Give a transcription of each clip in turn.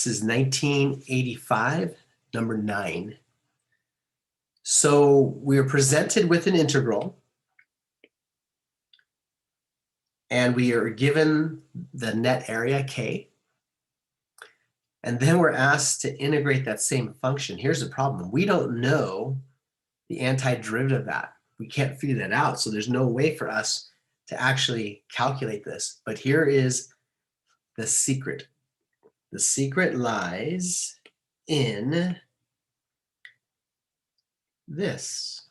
This is 1985, number 9. So we are presented with an integral, and we are given the net area, k. And then we're asked to integrate that same function. Here's the problem. We don't know the antiderivative of that. We can't figure that out. So there's no way for us to actually calculate this. But here is the secret. The secret lies in this.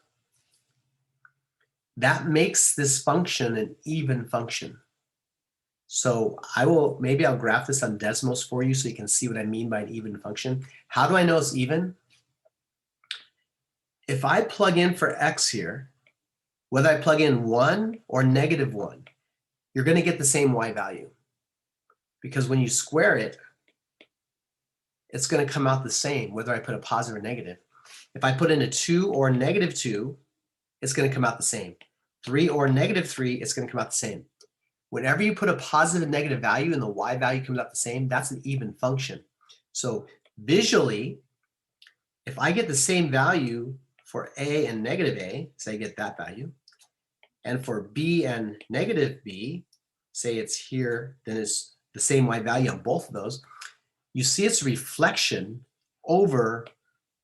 That makes this function an even function. So maybe I'll graph this on Desmos for you so you can see what I mean by an even function. How do I know it's even? If I plug in for x here, whether I plug in 1 or -1, you're going to get the same y value. Because when you square it, it's going to come out the same, whether I put a positive or negative. If I put in a 2 or a -2, it's going to come out the same. 3 or -3, it's going to come out the same. Whenever you put a positive and negative value and the y value comes out the same, that's an even function. So visually, if I get the same value for a and -a, say I get that value, and for b and -b, say it's here, then it's the same y value on both of those, you see its reflection over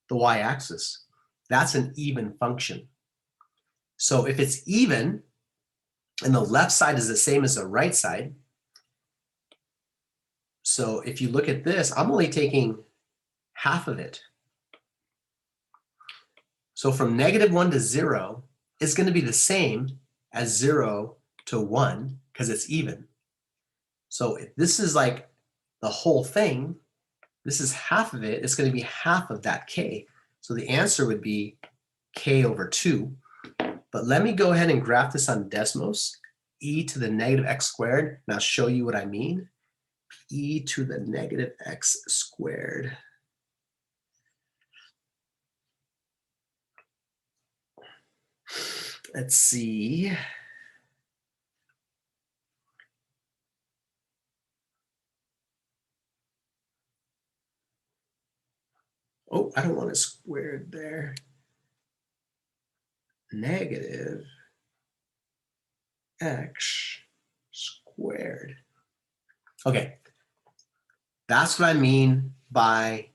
the y-axis. That's an even function. So if it's even, and the left side is the same as the right side, so if you look at this, I'm only taking half of it. So from -1 to 0 is going to be the same as 0 to 1 because it's even. So if this is like the whole thing, this is half of it, it's going to be half of that k. So the answer would be k over 2. But let me go ahead and graph this on Desmos, e to the -x squared, and I'll show you what I mean. E to the -x squared. Let's see. Oh, I don't want it squared there. -x squared. Okay, that's what I mean by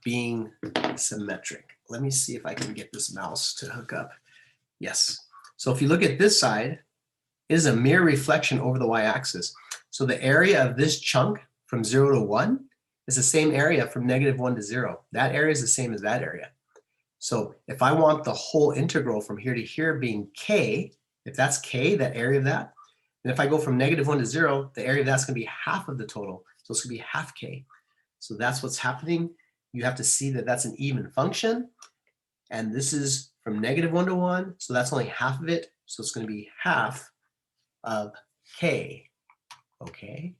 being symmetric. Let me see if I can get this mouse to hook up. Yes. So if you look at this side, it is a mirror reflection over the y-axis. So the area of this chunk from 0 to 1 is the same area from -1 to 0. That area is the same as that area. So if I want the whole integral from here to here being k, if that's k, that area of that, and if I go from -1 to 0, the area of that's going to be half of the total. So it's going to be half k. So that's what's happening. You have to see that that's an even function. And this is from -1 to 1. So that's only half of it. So it's going to be half of k. Okay.